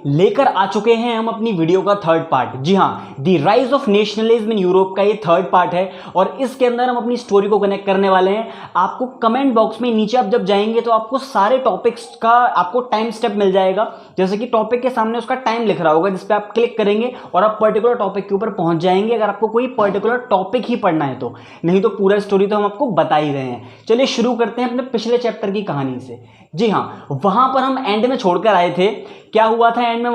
लेकर आ चुके हैं हम अपनी वीडियो का थर्ड पार्ट। जी हाँ, the rise of nationalism in Europe का ये थर्ड पार्ट है और इसके अंदर हम अपनी स्टोरी को कनेक्ट करने वाले हैं। आपको कमेंट बॉक्स में नीचे आप जब जाएंगे तो आपको सारे टॉपिक्स का आपको टाइम स्टेप मिल जाएगा। जैसे कि टॉपिक के सामने उसका टाइम लिख रहा होगा, जिस पे आप क्लिक करेंगे और आप पर्टिकुलर टॉपिक के ऊपर पहुंच जाएंगे, अगर आपको कोई पर्टिकुलर टॉपिक ही पढ़ना है तो। नहीं तो पूरा स्टोरी तो हम आपको बता ही रहे हैं। चलिए शुरू करते हैं अपने पिछले चैप्टर की कहानी से। जी हाँ, वहां पर हम एंड में छोड़कर आए थे। क्या हुआ था एंड में?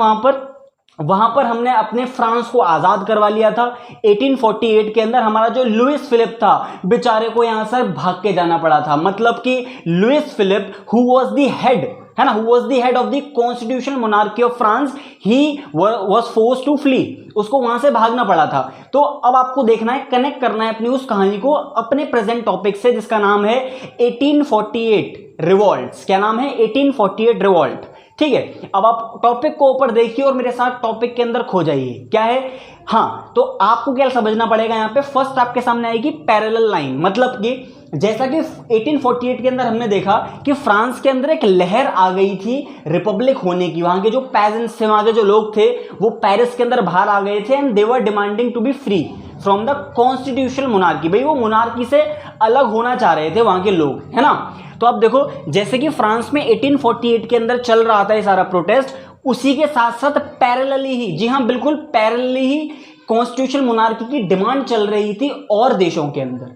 वहां पर हमने अपने फ्रांस को आजाद करवा लिया था। 1848 के अंदर हमारा जो लुइस फिलिप था, बेचारे को यहां से भाग के जाना पड़ा था। मतलब कि Louis Philippe who was the head, है ना, who was the head of the constitutional monarchy of France, he was forced to flee. उसको वहां से भागना पड़ा था। तो अब आपको देखना है, कनेक्ट करना है अपनी उस कहानी को अपने प्रेजेंट टॉपिक से, जिसका नाम है 1848 रिवॉल्ट्स। क्या नाम है? 1848 रिवॉल्ट। ठीक है, अब आप टॉपिक को ऊपर देखिए और मेरे साथ टॉपिक के अंदर खो जाइए। क्या है? हाँ, तो आपको क्या समझना पड़ेगा यहाँ पे? फर्स्ट आपके सामने आएगी पैरेलल लाइन। मतलब कि जैसा कि 1848 के अंदर हमने देखा कि फ्रांस के अंदर एक लहर आ गई थी रिपब्लिक होने की। वहां के जो पेजेंट्स थे, वहां के जो लोग थे, वो पेरिस के अंदर बाहर आ गए थे and they were demanding to be free from the constitutional monarchy. भाई वो मोनार्की से अलग होना चाह रहे थे वहां के लोग, है ना। तो अब देखो, जैसे कि फ्रांस में 1848 के अंदर चल रहा था ये सारा प्रोटेस्ट, उसी के साथ साथ पैरेलली ही, जी हाँ बिल्कुल पैरेलली ही, कॉन्स्टिट्यूशनल मोनार्की की डिमांड चल रही थी और देशों के अंदर।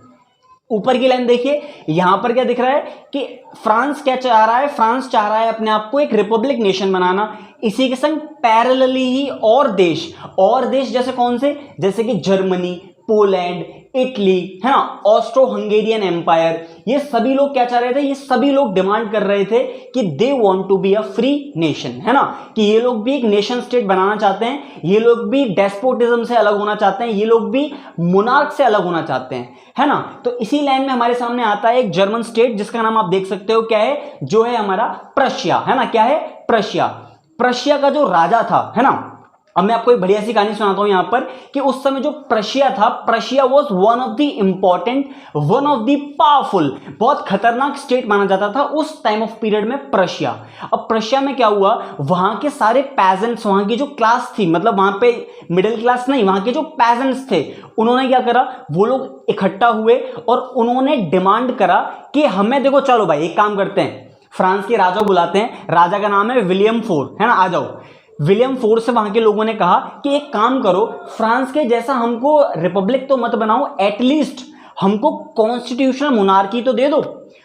ऊपर की लाइन देखिए, यहां पर क्या दिख रहा है कि फ्रांस क्या चाह रहा है? फ्रांस चाह रहा है अपने आप को एक रिपब्लिक नेशन बनाना। इसी के संग पैरेलली ही और देश जैसे कौन से? जैसे कि जर्मनी, पोलैंड, इटली, है ना, ऑस्ट्रो हंगेरियन एम्पायर, ये सभी लोग क्या चाह रहे थे? ये सभी लोग डिमांड कर रहे थे कि they want to be a free nation, है ना, कि ये लोग भी एक नेशन स्टेट बनाना चाहते हैं, ये लोग भी डेस्पोटिज्म से अलग होना चाहते हैं, ये लोग भी मोनार्क से अलग होना चाहते हैं, है ना। तो इसी लाइन में हमारे सामने आता है एक जर्मन स्टेट, जिसका नाम आप देख सकते हो, क्या है? जो है हमारा प्रशिया, है ना। क्या है? प्रशिया का जो राजा था, है ना। अब मैं आपको एक बढ़िया सी कहानी सुनाता हूं यहां पर कि उस समय जो प्रशिया था, Prussia was one of the important, one of the powerful, बहुत खतरनाक स्टेट माना जाता था उस टाइम ऑफ पीरियड में प्रशिया। अब प्रशिया में क्या हुआ? वहां के सारे पेजेंट्स, वहां की जो क्लास थी, मतलब वहां पे मिडिल क्लास नहीं, वहां के जो पेजेंट्स थे, उन्होंने क्या करा? वो लोग इकट्ठा हुए और उन्होंने डिमांड करा कि हमें, देखो चलो भाई एक काम करते हैं, फ्रांस के राजा बुलाते हैं, राजा का नाम है विलियम फोर, है ना, आ जाओ। विलियम फोर से वहां के लोगों ने कहा कि एक काम करो, फ्रांस के जैसा हमको रिपब्लिक तो मत बनाओ, एटलीस्ट हमको कॉन्स्टिट्यूशनल मोनार्की तो दे दो।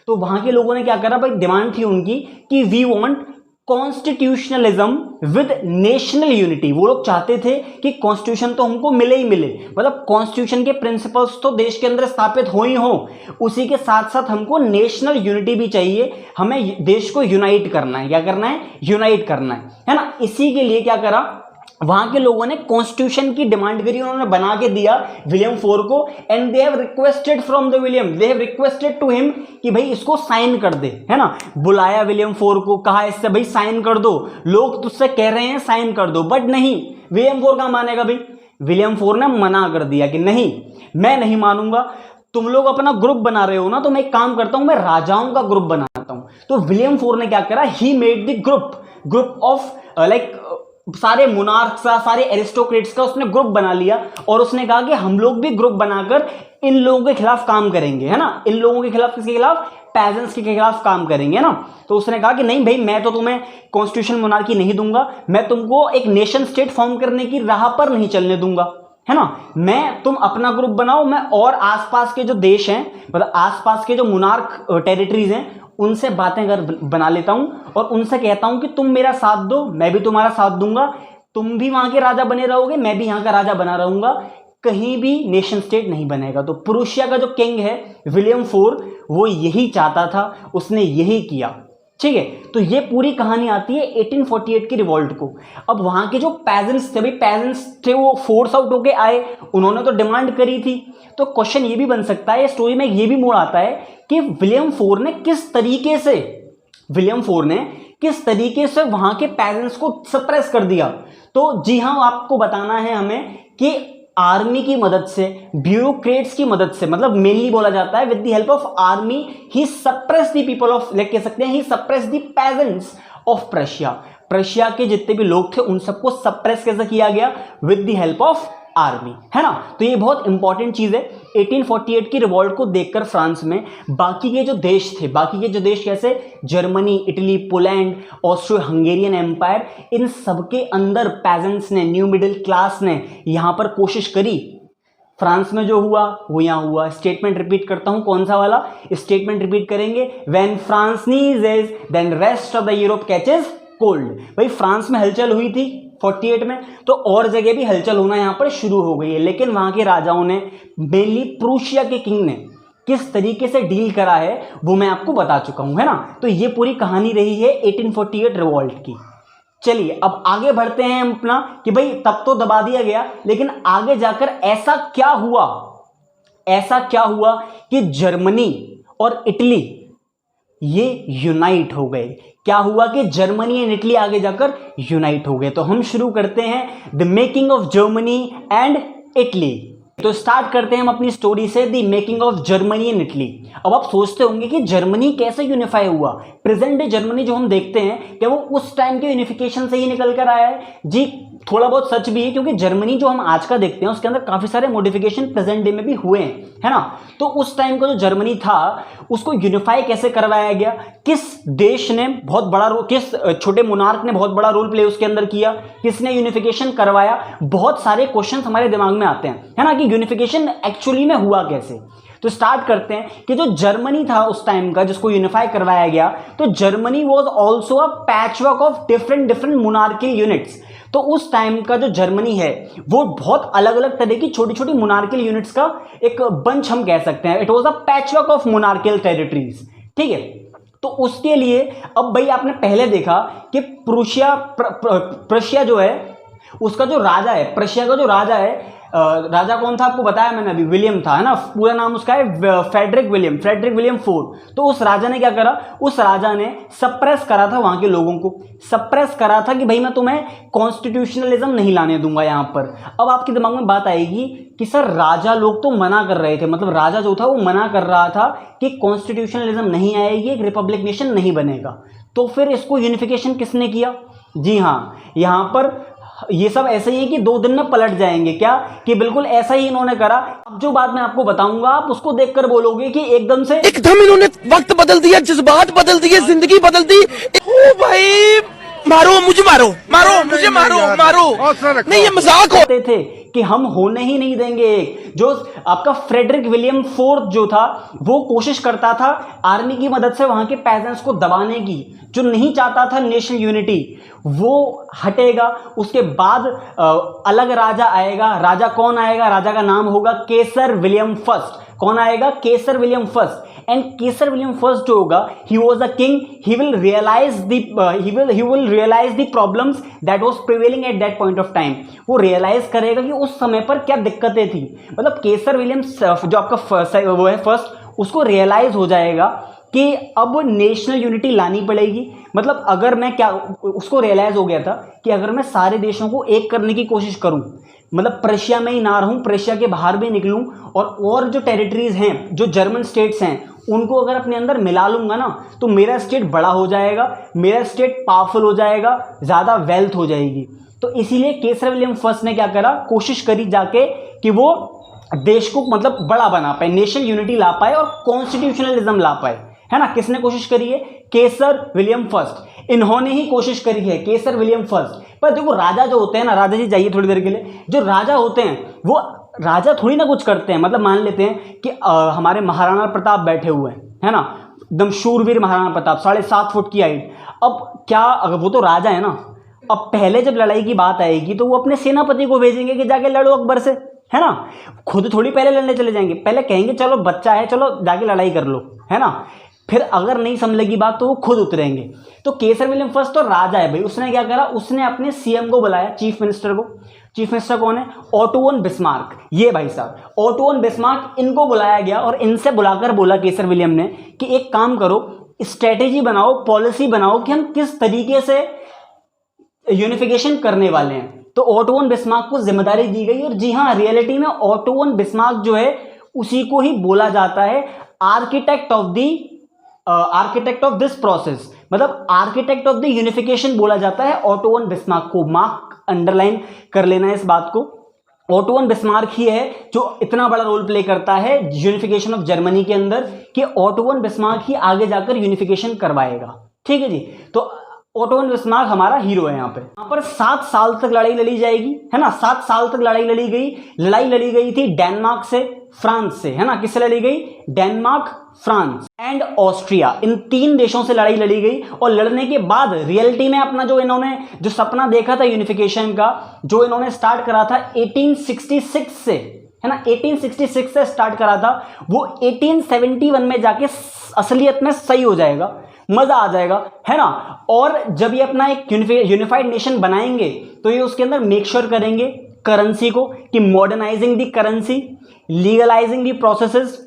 तो वहां के लोगों ने क्या करा भाई? डिमांड थी उनकी कि we want constitutionalism with national unity. वो लोग चाहते थे कि कॉन्स्टिट्यूशन तो हमको मिले ही मिले, मतलब कॉन्स्टिट्यूशन के प्रिंसिपल्स तो देश के अंदर स्थापित हो ही हो, उसी के साथ साथ हमको नेशनल यूनिटी भी चाहिए, हमें देश को यूनाइट करना है। क्या करना है? यूनाइट करना है ना। इसी के लिए क्या करा? वहां के लोगों ने कॉन्स्टिट्यूशन की डिमांड करी, उन्होंने बना के दिया विलियम फोर को, and they have requested from the William, they have requested to him कि भाई इसको साइन कर दे, है ना। बुलाया विलियम फोर को, कहा इससे भाई साइन कर दो, लोग तुझसे कह रहे हैं साइन कर दो, बट नहीं, विलियम फोर का मानेगा भाई? विलियम फोर ने मना कर दिया कि नहीं, मैं नहीं मानूंगा। तुम लोग अपना ग्रुप बना रहे हो ना, तो मैं एक काम करता हूं, मैं राजाओं का ग्रुप बनाता हूं। तो विलियम फोर ने क्या करा? He made the group of like सारे मोनार्क्स का, सारे एरिस्टोक्रेट्स का उसने ग्रुप बना लिया और उसने कहा कि हम लोग भी ग्रुप बनाकर इन लोगों के खिलाफ काम करेंगे, है ना। इन लोगों के खिलाफ, किसके खिलाफ? पेजेंट्स के खिलाफ काम करेंगे, है ना। तो उसने कहा कि नहीं भाई, मैं तो तुम्हें कॉन्स्टिट्यूशन मोनार्की नहीं दूंगा, मैं तुमको एक नेशन स्टेट फॉर्म करने की राह पर नहीं चलने दूंगा, है ना। मैं, तुम अपना ग्रुप बनाओ, मैं और आसपास के जो देश हैं, मतलब आसपास के जो मोनार्क टेरिटरीज हैं, उनसे बातें कर बना लेता हूं और उनसे कहता हूं कि तुम मेरा साथ दो, मैं भी तुम्हारा साथ दूंगा, तुम भी वहां के राजा बने रहोगे, मैं भी यहां का राजा बना रहूंगा, कहीं भी नेशन स्टेट नहीं बनेगा। तो प्रूशिया का जो किंग है विलियम फोर, वो यही चाहता था, उसने यही किया। ठीक है, तो ये पूरी कहानी आती है 1848 की रिवॉल्ट को। अब वहां के जो पेजेंट्स थे, भाई पेजेंट्स थे, वो फोर्स आउट होके आए, उन्होंने तो डिमांड करी थी। तो क्वेश्चन ये भी बन सकता है, स्टोरी में ये भी मोड़ आता है कि विलियम फोर ने किस तरीके से वहां के पेजेंट्स को सप्रेस कर दिया। तो जी हाँ, आपको बताना है हमें कि आर्मी की मदद से, ब्यूरोक्रेट्स की मदद से, मतलब मेनली बोला जाता है with the help of army he suppress the people of, like कह सकते हैं he suppress the peasants of Prussia. Prussia के जितने भी लोग थे उन सबको सप्रेस कैसे किया गया, with the help of army, है ना। तो ये बहुत इंपॉर्टेंट चीज है। 1848 की रिवॉल्ट को देखकर फ्रांस में बाकी के जो देश थे, बाकी के जो देश कैसे, Germany, Italy, Poland, Austro Hungarian empire, इन सबके अंदर पेजेंट्स ने, न्यू मिडिल क्लास ने यहां पर कोशिश करी। फ्रांस में जो हुआ वो यहां हुआ। स्टेटमेंट रिपीट करता हूं, कौन सा वाला स्टेटमेंट रिपीट करेंगे, when France sneezes then rest of the Europe catches cold. भाई फ्रांस में हलचल हुई थी 48 में, तो और जगह भी हलचल होना यहां पर शुरू हो गई है। लेकिन वहां के राजाओं ने, मेनली प्रूशिया के किंग ने किस तरीके से डील करा है वो मैं आपको बता चुका हूं, है ना। तो ये पूरी कहानी रही है 1848 रिवॉल्ट की। चलिए अब आगे बढ़ते हैं हम अपना, कि भाई तब तो दबा दिया गया, लेकिन आगे जाकर ऐसा क्या हुआ, ऐसा क्या हुआ कि जर्मनी और इटली ये यूनाइट हो गए। क्या हुआ कि जर्मनी एंड इटली आगे जाकर यूनाइट हो गए। तो हम शुरू करते हैं the making of Germany and Italy. तो स्टार्ट करते हैं हम अपनी स्टोरी से, the making of Germany and Italy. अब आप सोचते होंगे कि जर्मनी कैसे यूनिफाई हुआ। प्रेजेंट डे जर्मनी जो हम देखते हैं क्या वो उस टाइम के यूनिफिकेशन से ही निकल कर आया है? जी थोड़ा बहुत सच भी है, क्योंकि जर्मनी जो हम आज का देखते हैं उसके अंदर काफी सारे मॉडिफिकेशन प्रेजेंट डे में भी हुए हैं, है ना। तो उस टाइम का जो जर्मनी था उसको यूनिफाई कैसे करवाया गया, किस देश ने बहुत बड़ा रोल, किस छोटे मोनार्क ने बहुत बड़ा रोल प्ले उसके अंदर किया, किसने यूनिफिकेशन करवाया, बहुत सारे क्वेश्चन हमारे दिमाग में आते हैं, है ना, कि यूनिफिकेशन एक्चुअली में हुआ कैसे। तो स्टार्ट करते हैं कि जो जर्मनी था उस टाइम का जिसको यूनिफाई करवाया गया, तो Germany was also a patchwork of different different monarchial units. तो उस टाइम का जो जर्मनी है वो बहुत अलग अलग तरह की छोटी छोटी मोनार्कियल यूनिट्स का एक बंच हम कह सकते हैं। It was a patchwork of monarchial territories, ठीक है। तो उसके लिए अब भाई आपने पहले देखा कि प्रशिया जो है उसका जो राजा है, प्रशिया का जो राजा है, राजा कौन था आपको बताया मैंने अभी, विलियम था, है ना। पूरा नाम उसका है फ्रेडरिक विलियम फोर्थ। तो उस राजा ने क्या करा, उस राजा ने सप्रेस करा था वहां के लोगों को, सप्रेस करा था कि भाई मैं तुम्हें कॉन्स्टिट्यूशनलिज्म नहीं लाने दूंगा यहां पर। अब आपके दिमाग में बात आएगी कि सर राजा लोग तो मना कर रहे थे, मतलब राजा जो था वो मना कर रहा था कि कॉन्स्टिट्यूशनलिज्म नहीं आएगी, एक रिपब्लिक नेशन नहीं बनेगा, तो फिर इसको यूनिफिकेशन किसने किया? जी हाँ, यहां पर ये सब ऐसे ही है कि 2 दिन में पलट जाएंगे, क्या कि बिल्कुल ऐसा ही इन्होंने करा। अब जो बात मैं आपको बताऊंगा आप उसको देखकर बोलोगे कि एकदम इन्होंने वक्त बदल दिया, जज्बात बदल दिए, जिंदगी बदल दी। ओ भाई मारो मुझे, मारो मुझे, मारो नहीं, ये मजाक होते थे कि हम होने ही नहीं देंगे। एक जो आपका फ्रेडरिक विलियम फोर्थ जो था वो कोशिश करता था आर्मी की मदद से वहां के पेजेंट्स को दबाने की, जो नहीं चाहता था नेशनल यूनिटी वो हटेगा। उसके बाद अलग राजा आएगा। राजा कौन आएगा? राजा का नाम होगा केसर विलियम फर्स्ट। कौन आएगा? Kaiser William first. And Kaiser William first जो होगा, he was a king, he will realize the problems that was prevailing at that point of time. वो रियलाइज करेगा कि उस समय पर क्या दिक्कतें थी। मतलब केसर विलियम जो आपका वो है फर्स्ट, उसको रियलाइज हो जाएगा कि अब नेशनल यूनिटी लानी पड़ेगी। मतलब अगर मैं क्या, उसको रियलाइज हो गया था कि अगर मैं सारे देशों को एक करने की कोशिश करूं, मतलब प्रशिया में ही ना रहूं, प्रशिया के बाहर भी निकलूं, और जो टेरिटरीज हैं, जो जर्मन स्टेट्स हैं, उनको अगर अपने अंदर मिला लूंगा ना, तो मेरा स्टेट बड़ा हो जाएगा, मेरा स्टेट पावरफुल हो जाएगा, ज़्यादा वेल्थ हो जाएगी। तो इसीलिए केसर विलियम फर्स्ट ने क्या करा, कोशिश करी जाके कि वो देश को मतलब बड़ा बना पाए, नेशनल यूनिटी ला पाए और कॉन्स्टिट्यूशनलिज्म ला पाए, है ना। किसने कोशिश करी है? केसर विलियम फर्स्ट। इन्होंने ही कोशिश करी है, केसर विलियम फर्स्ट। पर देखो राजा जो होते हैं ना, राजा जी जाइए थोड़ी देर के लिए, जो राजा होते हैं वो राजा थोड़ी ना कुछ करते हैं। मतलब मान लेते हैं कि हमारे महाराणा प्रताप बैठे हुए हैं, है ना, एकदम शूरवीर महाराणा प्रताप, 7.5 फुट की हाइट। अब क्या, अगर वो तो राजा है ना, अब पहले जब लड़ाई की बात आएगी तो वो अपने सेनापति को भेजेंगे कि जाके लड़ो अकबर से, है ना। खुद थोड़ी पहले लड़ने चले जाएंगे, पहले कहेंगे चलो बच्चा है, चलो जाके लड़ाई कर लो, है ना। फिर अगर नहीं समझेगी बात तो वो खुद उतरेंगे। तो केसर विलियम फर्स्ट तो राजा है भाई, उसने क्या करा, उसने अपने सीएम को बुलाया, चीफ मिनिस्टर को। चीफ मिनिस्टर कौन है? Auto von Bismarck. ये भाई साहब ओटो वन बिस्मार्क, इनको बुलाया गया और इनसे बुलाकर बोला केसर विलियम ने कि एक काम करो, स्ट्रेटेजी बनाओ, पॉलिसी बनाओ कि हम किस तरीके से यूनिफिकेशन करने वाले हैं। तो ओटो वन बिस्मार्क को जिम्मेदारी दी गई। और जी हाँ, रियलिटी में ओटो वन बिस्मार्क जो है उसी को ही बोला जाता है आर्किटेक्ट ऑफ दिस प्रोसेस। मतलब आर्किटेक्ट ऑफ द यूनिफिकेशन बोला जाता है ऑटो वन बिस्मार्क को। मार्क अंडरलाइन कर लेना है इस बात को। ऑटो वन बिस्मार्क ही है जो इतना बड़ा रोल प्ले करता है यूनिफिकेशन ऑफ जर्मनी के अंदर कि ऑटो वन बिस्मार्क ही आगे जाकर यूनिफिकेशन करवाएगा। ठीक है जी। तो ऑटो वन बिस्मार्क हमारा हीरो है। यहाँ पर 7 साल तक लड़ाई लड़ी जाएगी, है ना। 7 साल तक लड़ाई लड़ी गई। लड़ाई लड़ी गई थी डेनमार्क से, फ्रांस से, है ना। किससे लड़ी गई? डेनमार्क, फ्रांस एंड ऑस्ट्रिया, इन 3 देशों से लड़ाई लड़ी गई। और लड़ने के बाद रियलिटी में अपना जो इन्होंने जो सपना देखा था यूनिफिकेशन का, जो इन्होंने स्टार्ट करा था 1866 से, है ना, 1866 से स्टार्ट करा था, वो 1871 में जाके असलियत में सही हो जाएगा, मजा आ जाएगा, है ना। और जब ये अपना एक यूनिफाइड नेशन बनाएंगे तो ये उसके अंदर मेक श्योर करेंगे करेंसी को कि modernising the currency, legalising the processes,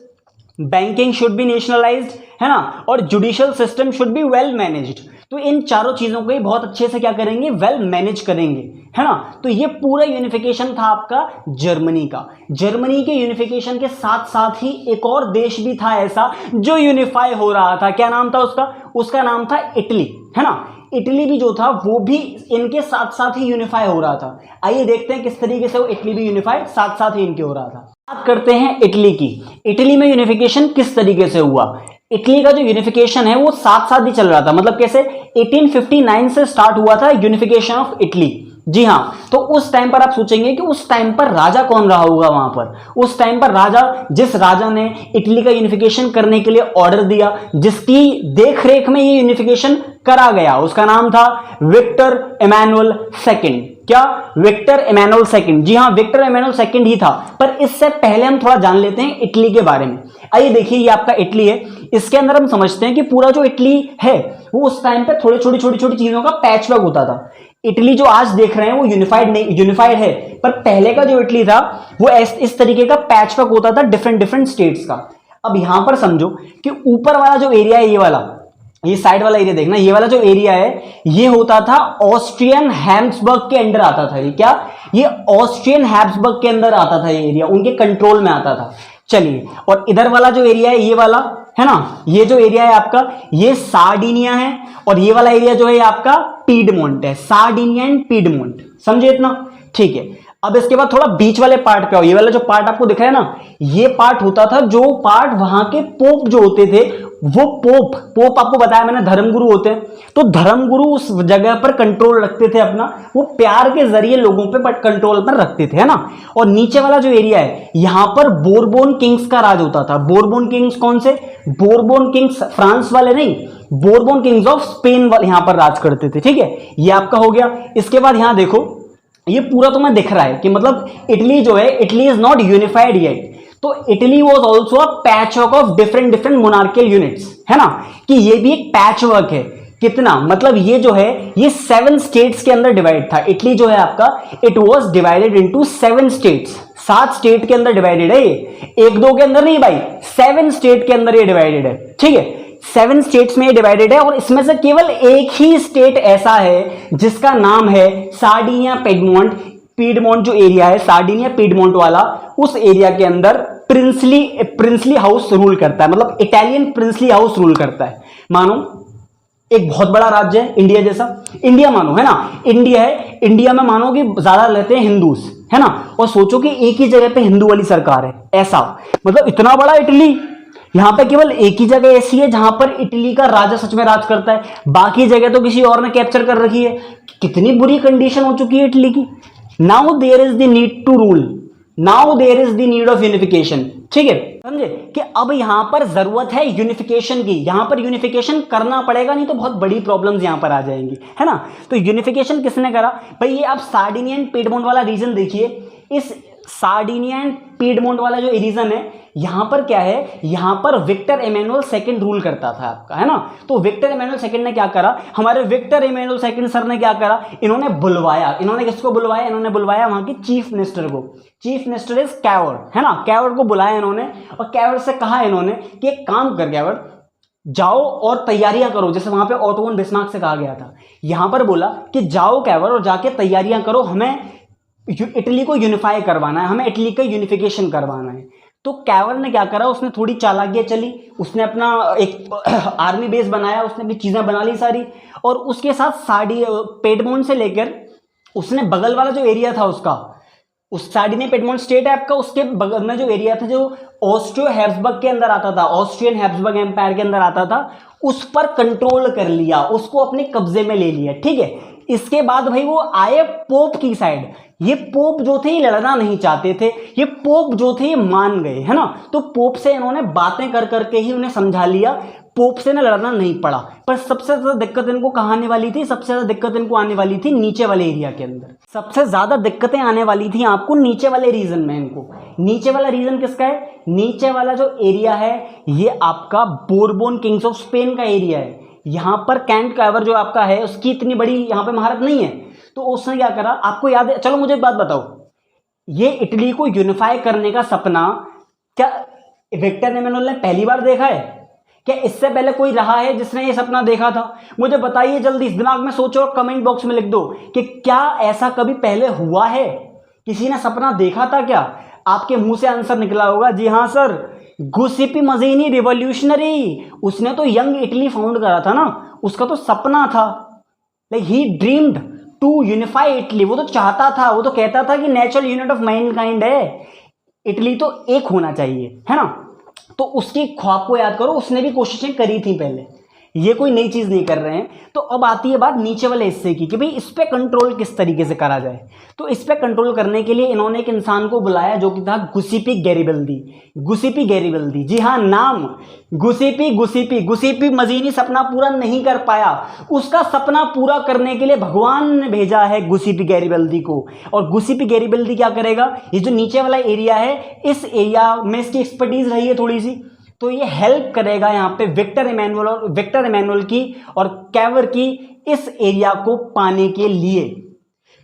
banking should be nationalised, है ना, और judicial system should be well managed. तो इन चारों चीजों को ही बहुत अच्छे से क्या करेंगे? वेल मैनेज करेंगे, है ना। तो ये पूरा यूनिफिकेशन था आपका जर्मनी का। जर्मनी के यूनिफिकेशन के साथ साथ ही एक और देश भी था ऐसा जो यूनिफाई हो रहा था। क्या नाम था उसका? उसका नाम था इटली, है ना। इटली भी जो था वो भी इनके साथ साथ ही यूनिफाई हो रहा था। आइए देखते हैं किस तरीके से वो इटली भी यूनिफाई साथ साथ ही इनके हो रहा था। बात करते हैं इटली की। इटली में यूनिफिकेशन किस तरीके से हुआ? इटली का जो यूनिफिकेशन है वो साथ साथ ही चल रहा था। मतलब कैसे? 1859 से स्टार्ट हुआ था यूनिफिकेशन ऑफ इटली। जी हाँ। तो उस टाइम पर आप सोचेंगे कि उस टाइम पर राजा कौन रहा होगा वहां पर। उस टाइम पर राजा, जिस राजा ने इटली का यूनिफिकेशन करने के लिए ऑर्डर दिया, जिसकी देखरेख में ये यूनिफिकेशन करा गया, उसका नाम था विक्टर इमैनुअल सेकंड। क्या? Victor Emmanuel second. जी हाँ, विक्टर इमैनुअल सेकंड ही था। पर इससे पहले हम थोड़ा जान लेते हैं इटली के बारे में। आइए देखिए, ये आपका इटली है। इसके अंदर हम समझते हैं कि पूरा जो इटली है वो उस टाइम पे थोड़ी छोटी छोटी छोटी चीजों का पैचवर्क होता था। इटली जो आज देख रहे हैं वो यूनिफाइड है, पर पहले का जो इटली था वो इस तरीके का पैचवर्क होता था डिफरेंट डिफरेंट स्टेट्स का। अब यहां पर समझो कि ऊपर वाला जो एरिया है, ये वाला, ये साइड वाला एरिया देखना, ये वाला जो एरिया है ये होता था ऑस्ट्रियन हैब्सबर्ग के अंडर आता था। ये क्या? ये ऑस्ट्रियन हैब्सबर्ग के अंदर आता था, ये एरिया उनके कंट्रोल में आता था। चलिए, और इधर वाला जो एरिया है, ये वाला, है ना, ये जो एरिया है आपका, ये सार्डिनिया है। और ये वाला एरिया जो है आपका पीडमोंट है। सार्डिनिया एंड पीडमोंट, समझे इतना? ठीक है। अब इसके बाद थोड़ा बीच वाले पार्ट पे आओ। ये वाला जो पार्ट आपको दिख रहा है ना, ये पार्ट होता था, जो पार्ट वहां के पोप जो होते थे, वो पोप आपको बताया मैंने धर्मगुरु होते हैं। तो धर्मगुरु उस जगह पर कंट्रोल रखते थे अपना, वो प्यार के जरिए लोगों पे कंट्रोल पर रखते थे, है ना। और नीचे वाला जो एरिया है, यहां पर बोरबोन किंग्स का राज होता था। बोरबोन किंग्स कौन से? बोरबोन किंग्स फ्रांस वाले नहीं, बोरबोन किंग्स ऑफ स्पेन वाले यहां पर राज करते थे। ठीक है, ये आपका हो गया। इसके बाद यहां देखो, ये पूरा तुम्हें दिख रहा है कि मतलब इटली जो है, Italy is not unified yet. तो Italy was also a patchwork of different different monarchial units, है ना, कि ये भी एक पैचवर्क है। कितना? मतलब ये जो है ये 7 स्टेट्स के अंदर डिवाइड था। इटली जो है आपका, it was divided into 7 states. 7 state के अंदर डिवाइडेड है ये, 1-2 के अंदर नहीं भाई, 7 स्टेट के अंदर ये डिवाइडेड है। ठीक है, 7 स्टेट्स में ये डिवाइडेड है। और इसमें से केवल एक ही स्टेट ऐसा है जिसका नाम है सार्डिनिया पीडमोंट। पीडमोंट जो एरिया है, सार्डिनिया पीडमोंट वाला, उस एरिया के अंदर प्रिंसली हाउस रूल करता है। मतलब इटालियन प्रिंसली हाउस रूल करता है। मानो एक बहुत बड़ा राज्य है इंडिया जैसा, इंडिया मानो, है ना, इंडिया है। इंडिया में मानो कि ज्यादा रहते हैं हिंदूस, है ना, और सोचो कि एक ही जगह पे हिंदू वाली सरकार है, ऐसा। मतलब इतना बड़ा इटली, यहां पे केवल एक ही जगह ऐसी है जहां पर इटली का राजा सच में राज करता है, बाकी जगह तो किसी और ने कैप्चर कर रखी है। कितनी बुरी कंडीशन हो चुकी है इटली की। Now there is the need to rule, now there is the need of unification. ठीक है, समझे कि अब यहां पर जरूरत है यूनिफिकेशन की। यहां पर यूनिफिकेशन करना पड़ेगा, नहीं तो बहुत बड़ी प्रॉब्लम्स यहां पर आ जाएंगी, है ना। तो यूनिफिकेशन किसने करा भाई? ये आप सार्डिनियन पीडमोंट वाला रीजन देखिए। इस सार्डिनिया एंड पीडमोंट वाला जो रीजन है, यहां पर क्या है, यहां पर विक्टर इमैनुअल सेकंड रूल करता था आपका, है ना। तो विक्टर इमैनुअल सेकंड ने क्या करा? हमारे विक्टर इमैनुअल सेकंड सर ने क्या करा? इन्होंने बुलवाया। इन्होंने किसको बुलवाया? इन्होंने बुलवाया वहां के चीफ मिनिस्टर को। चीफ मिनिस्टर इज कैवर्ड, है ना। कैवर्ड को बुलाया इन्होंने और कैवर्ड से कहा इन्होंने कि एक काम कर कैवर्ड, जाओ और तैयारियां करो। जैसे वहां पे ऑटो वन बिस्मार्क से कहा गया था, यहां पर बोला कि जाओ कैवर्ड और जाके तैयारियां करो, हमें इटली को यूनिफाई करवाना है, हमें इटली का यूनिफिकेशन करवाना है। तो कैवर ने क्या करा, उसने थोड़ी चालाकियाँ चली, उसने अपना एक आर्मी बेस बनाया, उसने अपनी चीज़ें बना ली सारी, और उसके साथ पेडमोंट से लेकर उसने बगल वाला जो एरिया था उसका, उस सार्डिनिया पेडमोंट स्टेट है आपका, उसके बगल में जो एरिया था जो ऑस्ट्रियो हैब्सबर्ग के अंदर आता था, ऑस्ट्रियन हैब्सबर्ग एम्पायर के अंदर आता था, उस पर कंट्रोल कर लिया, उसको अपने कब्जे में ले लिया। ठीक है, इसके बाद भाई वो आए पोप की साइड। ये पोप जो थे ये लड़ना नहीं चाहते थे, ये पोप जो थे ये मान गए, है ना। तो पोप से इन्होंने बातें कर करके ही उन्हें समझा लिया, पोप से ना लड़ना नहीं पड़ा। पर सबसे ज्यादा दिक्कत इनको कहाँ आने वाली थी, सबसे ज्यादा दिक्कत इनको आने वाली थी नीचे वाले एरिया के अंदर। सबसे ज्यादा दिक्कतें आने वाली थी आपको नीचे वाले रीजन में। इनको नीचे वाला रीजन किसका है, नीचे वाला जो एरिया है ये आपका बोरबोन किंग्स ऑफ स्पेन का एरिया है। यहाँ पर कैंट कैवर जो आपका है उसकी इतनी बड़ी यहाँ पे महारत नहीं है, तो उसने क्या करा, आपको याद है, चलो मुझे एक बात बताओ, ये इटली को यूनिफाई करने का सपना क्या विक्टर एमेनुएल ने पहली बार देखा है? क्या इससे पहले कोई रहा है जिसने ये सपना देखा था? मुझे बताइए जल्दी, इस दिमाग में सोचो और कमेंट बॉक्स में लिख दो कि क्या ऐसा कभी पहले हुआ है, किसी ने सपना देखा था क्या? आपके मुंह से आंसर निकला होगा, जी हाँ सर, गुसेपी मजीनी रिवॉल्यूशनरी, उसने तो यंग इटली फाउंड करा था ना, उसका तो सपना था, like he dreamed to unify Italy. वो तो चाहता था, वो तो कहता था कि नेचुरल यूनिट ऑफ मैनकाइंड है, इटली तो एक होना चाहिए, है ना। तो उसकी ख्वाब को याद करो, उसने भी कोशिशें करी थी पहले, ये कोई नई चीज नहीं कर रहे हैं। तो अब आती है बात नीचे वाले हिस्से की कि भाई इस पे कंट्रोल किस तरीके से करा जाए। तो इस पे कंट्रोल करने के लिए इन्होंने एक इंसान को बुलाया जो कि था गुसिपी गैरिबल्दी। गुसिपी गैरिबल्दी, जी हाँ नाम गुसिपी मजीनी सपना पूरा नहीं कर पाया, उसका सपना पूरा करने के लिए भगवान ने भेजा है गुसिपी गैरिबल्दी को। और गुसिपी गैरिबल्दी क्या करेगा, ये जो नीचे वाला एरिया है, इस एरिया में इसकी एक्सपर्टीज रही है थोड़ी सी, तो ये हेल्प करेगा यहाँ पे विक्टर एमेनुएल की और कैवर की इस एरिया को पाने के लिए,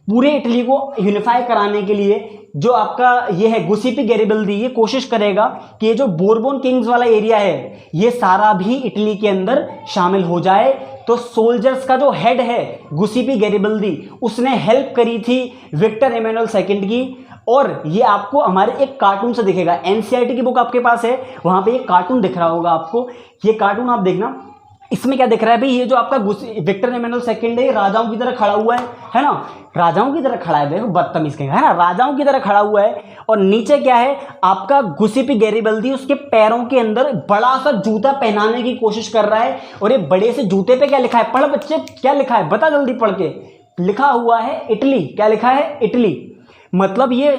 पूरे इटली को यूनिफाई कराने के लिए। जो आपका ये है गुसिपी गैरिबल्दी, ये कोशिश करेगा कि ये जो बोरबोन किंग्स वाला एरिया है ये सारा भी इटली के अंदर शामिल हो जाए। तो सोल्जर्स का जो हेड है गुसिपी गैरिबल्दी, उसने हेल्प करी थी विक्टर एमेनुएल सेकंड की। और ये आपको हमारे एक कार्टून से दिखेगा, एनसीईआरटी की बुक आपके पास है, वहां पे एक कार्टून दिख रहा होगा आपको, ये कार्टून आप देखना, इसमें क्या दिख रहा है भाई, ये जो आपका विक्टर एमेनुएल सेकंड है राजाओं की तरह खड़ा हुआ है ना, राजाओं की तरह खड़ा है, देखो बदतमीज कहेंगे, है ना, राजाओं की तरह खड़ा हुआ है। और नीचे क्या है आपका गुसिपी गैरिबल्दी, उसके पैरों के अंदर बड़ा सा जूता पहनाने की कोशिश कर रहा है। और ये बड़े से जूते पे क्या लिखा है, पढ़ बच्चे, क्या लिखा है बता जल्दी पढ़ के। लिखा हुआ है इटली, क्या लिखा है, इटली। मतलब ये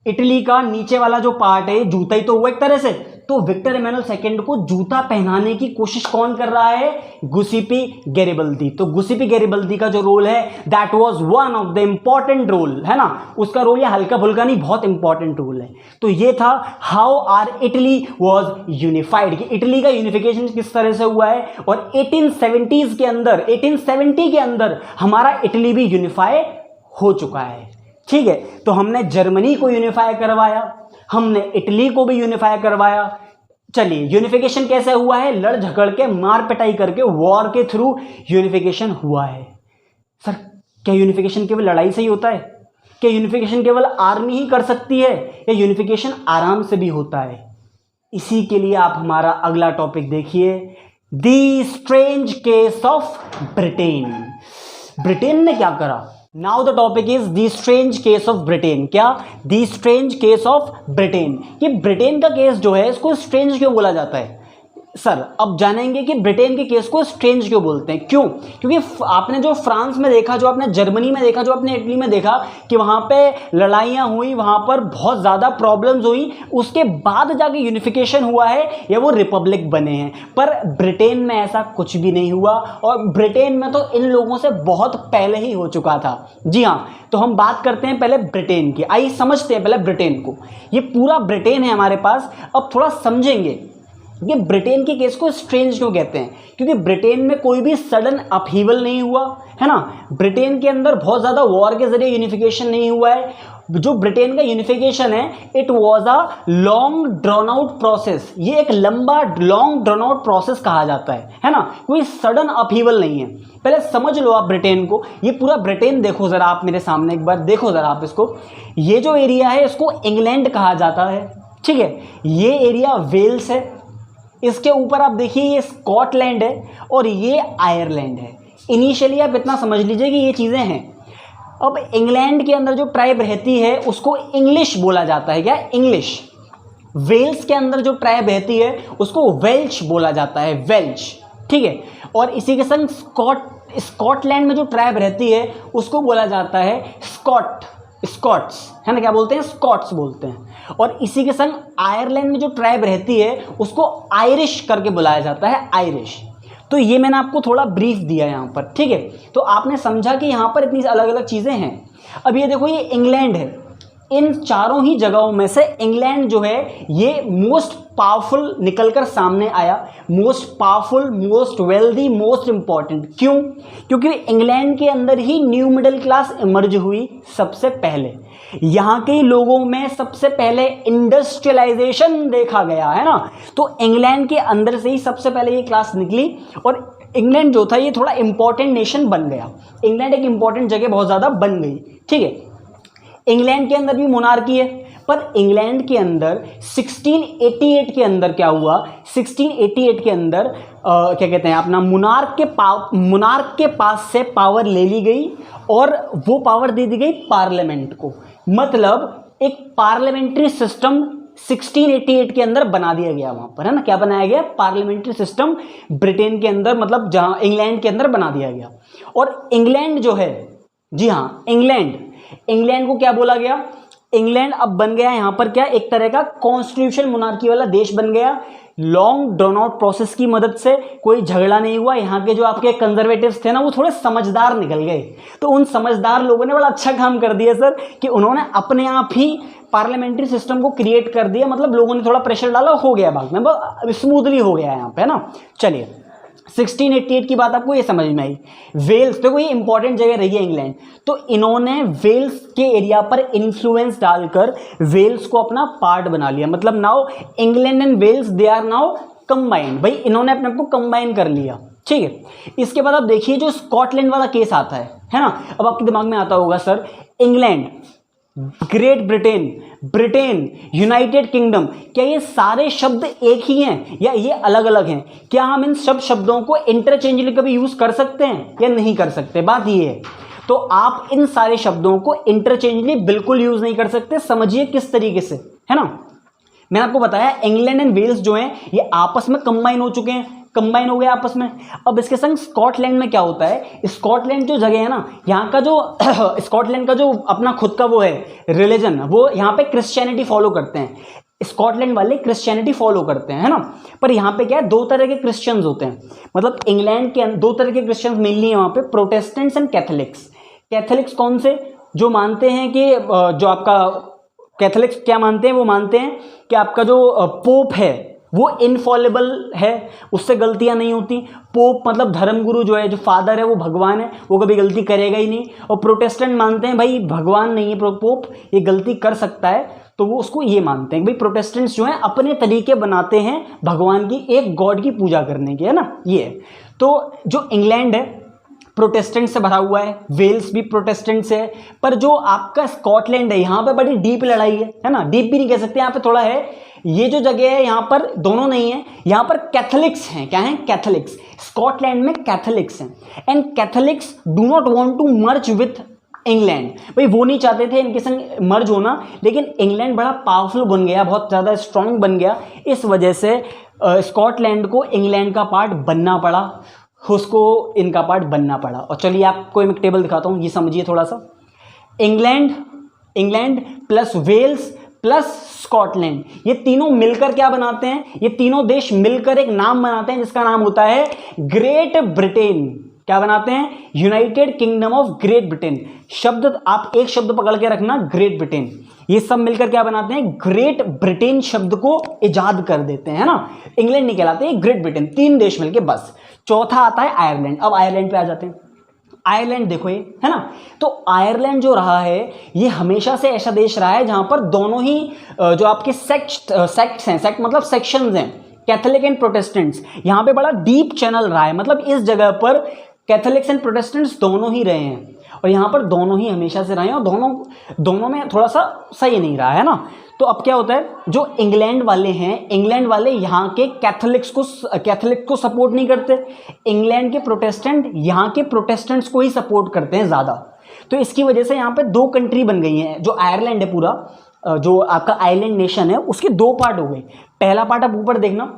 इटली का नीचे वाला जो पार्ट है जूता ही तो हुआ एक तरह से। तो विक्टर एमेनुएल सेकंड को जूता पहनाने की कोशिश कौन कर रहा है, गुसिपी गैरिबल्दी। तो गुसिपी गैरिबल्दी का जो रोल है that was one of the important role, है ना, उसका रोल ये हल्का फुल्का नहीं, बहुत इंपॉर्टेंट रोल है। तो ये था how are Italy was unified, कि इटली का यूनिफिकेशन किस तरह से हुआ है। और 1870 के अंदर, 1870 के अंदर हमारा इटली भी यूनिफाई हो चुका है। ठीक है, तो हमने जर्मनी को यूनिफाई करवाया, हमने इटली को भी यूनिफाई करवाया। चलिए यूनिफिकेशन कैसे हुआ है, लड़ झगड़ के, मार पिटाई करके, वॉर के थ्रू यूनिफिकेशन हुआ है। सर क्या यूनिफिकेशन केवल लड़ाई से ही होता है? क्या यूनिफिकेशन केवल आर्मी ही कर सकती है, या यूनिफिकेशन आराम से भी होता है? इसी के लिए आप हमारा अगला टॉपिक देखिए, the strange case of Britain. Britain ने क्या करा? Now the topic is the strange case of Britain. क्या? The strange case of Britain. ये ब्रिटेन का केस जो है इसको स्ट्रेंज क्यों बोला जाता है? सर अब जानेंगे कि ब्रिटेन के केस को स्ट्रेंज क्यों बोलते हैं। क्यों? क्योंकि आपने जो फ्रांस में देखा, जो आपने जर्मनी में देखा, जो आपने इटली में देखा कि वहाँ पे लड़ाइयाँ हुई, वहाँ पर बहुत ज़्यादा प्रॉब्लम्स हुई, उसके बाद जाके यूनिफिकेशन हुआ है या वो रिपब्लिक बने हैं। पर ब्रिटेन में ऐसा कुछ भी नहीं हुआ, और ब्रिटेन में तो इन लोगों से बहुत पहले ही हो चुका था। जी हाँ, तो हम बात करते हैं पहले ब्रिटेन की। आइए समझते हैं पहले ब्रिटेन को। ये पूरा ब्रिटेन है हमारे पास। अब थोड़ा समझेंगे कि ब्रिटेन के केस को स्ट्रेंज क्यों कहते हैं। क्योंकि ब्रिटेन में कोई भी सडन अपहीवल नहीं हुआ, है ना। ब्रिटेन के अंदर बहुत ज़्यादा वॉर के जरिए यूनिफिकेशन नहीं हुआ है। जो ब्रिटेन का यूनिफिकेशन है, it was a long drawn out process. ये एक लंबा लॉन्ग ड्रॉन आउट प्रोसेस कहा जाता है ना। कोई सडन अपहीवल नहीं है। पहले समझ लो आप ब्रिटेन को। ये पूरा ब्रिटेन देखो ज़रा आप मेरे सामने, एक बार देखो ज़रा आप इसको। ये जो एरिया है इसको इंग्लैंड कहा जाता है। ठीक है, ये एरिया वेल्स है, इसके ऊपर आप देखिए ये स्कॉटलैंड है और ये आयरलैंड है। इनिशियली आप इतना समझ लीजिए कि ये चीज़ें हैं। अब इंग्लैंड के अंदर जो ट्राइब रहती है उसको इंग्लिश बोला जाता है, क्या, इंग्लिश। वेल्स के अंदर जो ट्राइब रहती है उसको वेल्च बोला जाता है, वेल्च, ठीक है। और इसी के संग स्कॉटलैंड में जो ट्राइब रहती है उसको बोला जाता है स्कॉट्स, है ना, क्या बोलते हैं, स्कॉट्स बोलते हैं। और इसी के संग आयरलैंड में जो ट्राइब रहती है उसको आयरिश करके बुलाया जाता है, आयरिश। तो ये मैंने आपको थोड़ा ब्रीफ दिया यहाँ पर, ठीक है। तो आपने समझा कि यहाँ पर इतनी अलग अलग चीज़ें हैं। अब ये देखो, ये इंग्लैंड है, इन चारों ही जगहों में से इंग्लैंड जो है ये मोस्ट पावरफुल निकल कर सामने आया, most powerful, most wealthy, most important. क्यों? क्योंकि इंग्लैंड के अंदर ही न्यू मिडिल क्लास इमर्ज हुई सबसे पहले, यहाँ के लोगों में सबसे पहले इंडस्ट्रियलाइजेशन देखा गया, है ना। तो इंग्लैंड के अंदर से ही सबसे पहले ये क्लास निकली और इंग्लैंड जो था ये थोड़ा इंपॉर्टेंट नेशन बन गया। इंग्लैंड एक इंपॉर्टेंट जगह बहुत ज़्यादा बन गई, ठीक है। इंग्लैंड के अंदर भी मोनार्की है, पर इंग्लैंड के अंदर 1688 के अंदर क्या हुआ, 1688 के अंदर क्या कहते हैं अपना मुनार्क के पास से पावर ले ली गई और वो पावर दे दी गई पार्लियामेंट को। मतलब एक पार्लियामेंट्री सिस्टम 1688 के अंदर बना दिया गया वहाँ पर, है ना। क्या बनाया गया? पार्लियामेंट्री सिस्टम ब्रिटेन के अंदर, मतलब जहाँ इंग्लैंड के अंदर बना दिया गया। और इंग्लैंड जो है, जी हाँ, इंग्लैंड को क्या बोला गया? इंग्लैंड अब बन गया यहाँ पर क्या, एक तरह का कॉन्स्टिट्यूशन मोनार्की वाला देश बन गया। लॉन्ग ड्रॉन आउट प्रोसेस की मदद से कोई झगड़ा नहीं हुआ। यहाँ के जो आपके कंजर्वेटिव्स थे ना, वो थोड़े समझदार निकल गए। तो उन समझदार लोगों ने बड़ा अच्छा काम कर दिया सर, कि उन्होंने अपने आप ही पार्लियामेंट्री सिस्टम को क्रिएट कर दिया। मतलब लोगों ने थोड़ा प्रेशर डाला, हो गया बाद में, स्मूथली हो गया यहाँ पे, है ना। चलिए, 1688 की बात आपको ये समझ में आई। वेल्स, देखो ये इंपॉर्टेंट जगह रही है इंग्लैंड, तो इन्होंने वेल्स के एरिया पर इन्फ्लुएंस डालकर वेल्स को अपना पार्ट बना लिया। मतलब now England and Wales they are now combined. भाई इन्होंने अपने आप को कंबाइन कर लिया, ठीक है। इसके बाद आप देखिए जो स्कॉटलैंड वाला केस आता है ना। अब आपके दिमाग में आता होगा sir, England, great Britain, United kingdom, क्या ये सारे शब्द एक ही हैं या ये अलग अलग हैं? क्या हम इन सब शब्दों को इंटरचेंजली कभी यूज कर सकते हैं या नहीं कर सकते? बात ये है। तो आप इन सारे शब्दों को इंटरचेंजली बिल्कुल यूज नहीं कर सकते। समझिए किस तरीके से, है ना। मैंने आपको बताया इंग्लैंड एंड वेल्स जो हैं ये आपस में कंबाइन हो चुके हैं, कंबाइन हो गए आपस में। अब इसके संग स्कॉटलैंड में क्या होता है, स्कॉटलैंड जो जगह है ना, यहाँ का जो स्कॉटलैंड का जो अपना खुद का वो है रिलीजन, वो यहाँ पे क्रिश्चियनिटी फॉलो करते हैं। स्कॉटलैंड वाले क्रिश्चियनिटी फॉलो करते हैं, है ना। पर यहाँ पे क्या है, दो तरह के क्रिश्चियंस होते हैं। मतलब इंग्लैंड के दो तरह के क्रिश्चियंस मेनली है वहाँ पे, प्रोटेस्टेंट्स एंड कैथोलिक्स। कैथोलिक्स कौन से? जो मानते हैं कि जो आपका कैथोलिक्स क्या मानते हैं, वो मानते हैं कि आपका जो पोप है वो इनफॉलेबल है, उससे गलतियां नहीं होती। पोप मतलब धर्मगुरु जो है, जो फादर है, वो भगवान है, वो कभी गलती करेगा ही नहीं। और प्रोटेस्टेंट मानते हैं भाई भगवान नहीं है पोप, ये गलती कर सकता है, तो वो उसको ये मानते हैं भाई प्रोटेस्टेंट्स जो हैं अपने तरीके बनाते हैं भगवान की, एक गॉड की पूजा करने के, है ना। ये तो जो इंग्लैंड है प्रोटेस्टेंट से भरा हुआ है, वेल्स भी प्रोटेस्टेंट से है। पर जो आपका स्कॉटलैंड है, यहाँ पे बड़ी डीप लड़ाई है ना, डीप भी नहीं कह सकते, यहाँ पे थोड़ा है। ये जो जगह है यहाँ पर दोनों नहीं है, यहाँ पर कैथोलिक्स हैं। क्या हैं? कैथोलिक्स। स्कॉटलैंड में कैथोलिक्स हैं and Catholics do not want to merge with England. भाई वो नहीं चाहते थे इनके संग मर्ज होना, लेकिन इंग्लैंड बड़ा पावरफुल बन गया, बहुत ज़्यादा स्ट्रांग बन गया। इस वजह से स्कॉटलैंड को इंग्लैंड का पार्ट बनना पड़ा, उसको इनका पार्ट बनना पड़ा। और चलिए आपको एक टेबल दिखाता हूँ, ये समझिए थोड़ा सा। England plus Wales plus Scotland, ये तीनों मिलकर क्या बनाते हैं? ये तीनों देश मिलकर एक नाम बनाते हैं जिसका नाम होता है ग्रेट ब्रिटेन। क्या बनाते हैं? United kingdom of great Britain. शब्द आप एक शब्द पकड़ के रखना, ग्रेट ब्रिटेन। ये सब मिलकर क्या बनाते हैं? ग्रेट ब्रिटेन शब्द को इजाद कर देते हैं ना। इंग्लैंड नहीं कहलाते, ग्रेट ब्रिटेन। तीन देश मिलके बस। चौथा आता है आयरलैंड। अब आयरलैंड पे आ जाते हैं। आयरलैंड देखो ये, है ना। तो आयरलैंड जो रहा है ये हमेशा से ऐसा देश रहा है जहां पर दोनों ही जो आपके सेक्ट्स हैं, सेक्ट मतलब सेक्शंस हैं, कैथोलिक एंड प्रोटेस्टेंट्स, यहाँ पे बड़ा डीप चैनल रहा है। मतलब इस जगह पर कैथोलिक्स एंड प्रोटेस्टेंट्स दोनों ही रहे हैं। और यहाँ पर दोनों ही हमेशा से रहे हैं और दोनों में थोड़ा सा सही नहीं रहा है ना। तो अब क्या होता है, जो इंग्लैंड वाले हैं, इंग्लैंड वाले यहाँ के कैथोलिक को सपोर्ट नहीं करते, इंग्लैंड के प्रोटेस्टेंट यहाँ के प्रोटेस्टेंट्स को ही सपोर्ट करते हैं ज़्यादा। तो इसकी वजह से यहाँ पे दो कंट्री बन गई हैं। जो आयरलैंड है पूरा, जो आपका आइलैंड नेशन है, उसके दो पार्ट हो गए। पहला पार्ट आप ऊपर देखना,